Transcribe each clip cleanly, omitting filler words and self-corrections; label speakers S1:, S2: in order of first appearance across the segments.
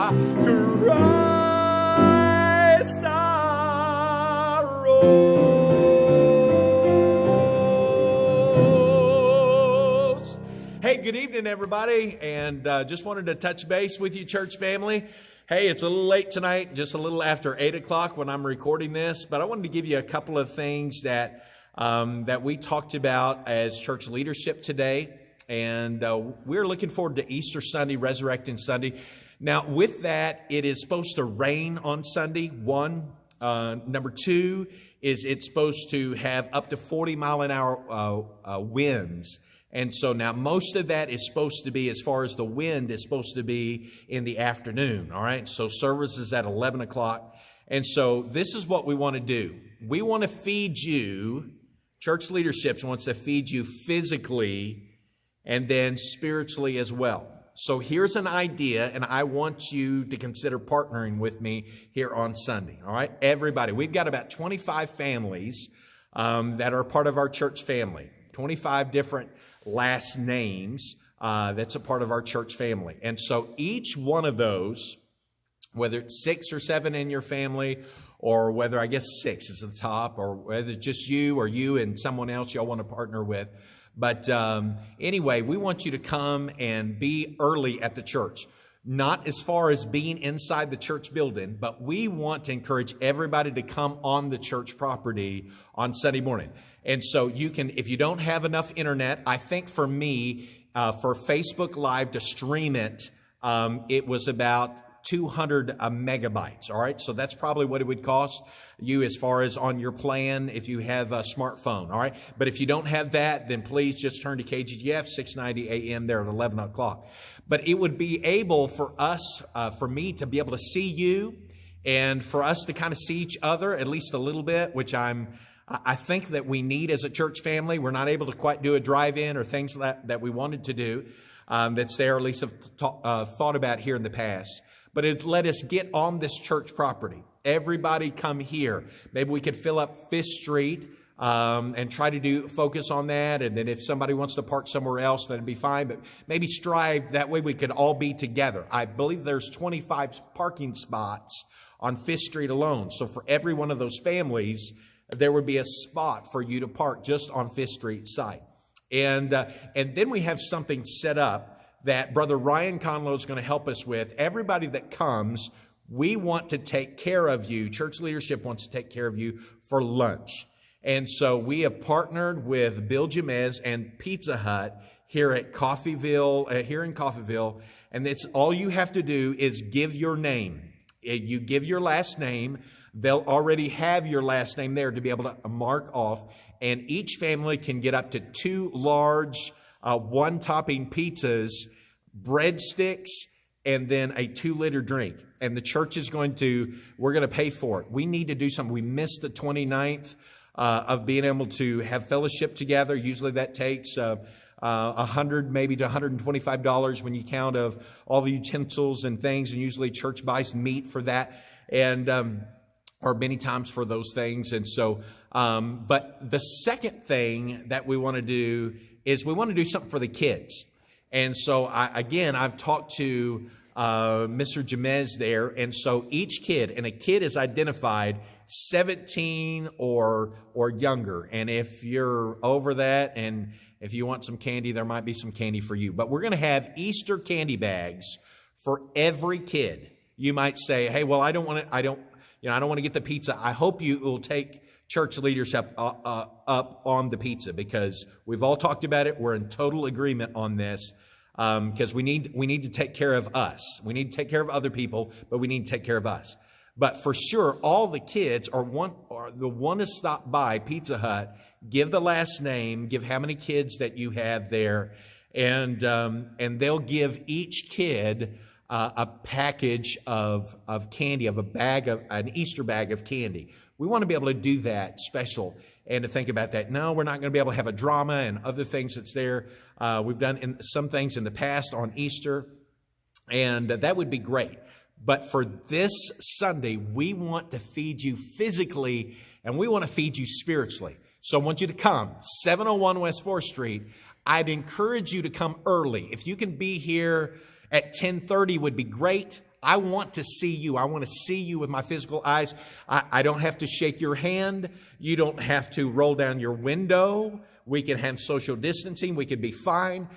S1: Christ arose. Hey, good evening, everybody, and just wanted to touch base with you, church family. Hey, it's a little late tonight, just a little after 8 o'clock when I'm recording this, but I wanted to give you a couple of things that we talked about as church leadership today, and we're looking forward to Easter Sunday, Resurrecting Sunday. Now, with that, it is supposed to rain on Sunday, one. Number two is it's supposed to have up to 40-mile-an-hour winds. And so now most of that is supposed to be, as far as the wind, is supposed to be in the afternoon, all right? So service is at 11 o'clock. And so this is what we want to do. We want to feed you, church leadership wants to feed you physically and then spiritually as well. So here's an idea, and I want you to consider partnering with me here on Sunday, all right? Everybody, we've got about 25 families that are part of our church family, 25 different last names that's a part of our church family. And so each one of those, whether it's 6 or 7 in your family, or whether, I guess 6 is the top, or whether it's just you or you and someone else y'all want to partner with. But anyway, we want you to come and be early at the church. Not as far as being inside the church building, but we want to encourage everybody to come on the church property on Sunday morning. And so you can, if you don't have enough internet, I think for me, for Facebook Live to stream it, it was about 200 megabytes. All right. So that's probably what it would cost you as far as on your plan if you have a smartphone. All right. But if you don't have that, then please just turn to KGGF 690 AM there at 11 o'clock. But it would be able for us, for me to be able to see you and for us to kind of see each other at least a little bit, which I think that we need as a church family. We're not able to quite do a drive-in or things that we wanted to do that's there, or at least have thought about here in the past. But it let us get on this church property. Everybody come here. Maybe we could fill up Fifth Street and try to focus on that. And then if somebody wants to park somewhere else, that'd be fine. But maybe strive, that way we could all be together. I believe there's 25 parking spots on Fifth Street alone. So for every one of those families, there would be a spot for you to park just on Fifth Street site. And then we have something set up that Brother Ryan Conlow is going to help us with. Everybody that comes, we want to take care of you. Church leadership wants to take care of you for lunch. And so we have partnered with Bill Jamez and Pizza Hut here at Coffeyville, here in Coffeyville. And it's all you have to do is give your name. You give your last name. They'll already have your last name there to be able to mark off. And each family can get up to 2 large one-topping pizzas, breadsticks, and then a 2-liter drink. And the church is we're going to pay for it. We need to do something. We missed the 29th of being able to have fellowship together. Usually that takes $100 maybe to $125 when you count of all the utensils and things. And usually church buys meat for that, and or many times for those things. And so, but the second thing that we want to do is we want to do something for the kids. And so I've talked to Mr. Jamez there. And so each kid, and a kid is identified 17 or younger. And if you're over that and if you want some candy, there might be some candy for you. But we're going to have Easter candy bags for every kid. You might say, hey, well, I don't want to get the pizza. I hope you will take church leadership up on the pizza, because we've all talked about it. We're in total agreement on this, because we need to take care of us. We need to take care of other people, but we need to take care of us. But for sure, all the kids want to stop by Pizza Hut, give the last name, give how many kids that you have there, and they'll give each kid a package of candy, an Easter bag of candy. We want to be able to do that special and to think about that. No, we're not going to be able to have a drama and other things that's there. We've done some things in the past on Easter, and that would be great. But for this Sunday, we want to feed you physically, and we want to feed you spiritually. So I want you to come, 701 West 4th Street. I'd encourage you to come early. If you can be here at 10:30 would be great. I want to see you. I want to see you with my physical eyes. I don't have to shake your hand. You don't have to roll down your window. We can have social distancing. We could be fine.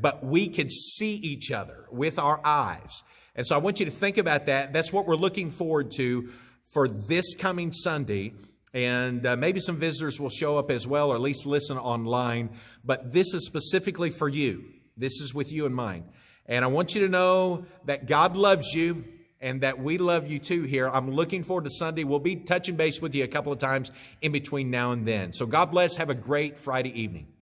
S1: But we could see each other with our eyes. And so I want you to think about that. That's what we're looking forward to for this coming Sunday. And maybe some visitors will show up as well, or at least listen online. But this is specifically for you. This is with you in mind. And I want you to know that God loves you and that we love you too here. I'm looking forward to Sunday. We'll be touching base with you a couple of times in between now and then. So God bless. Have a great Friday evening.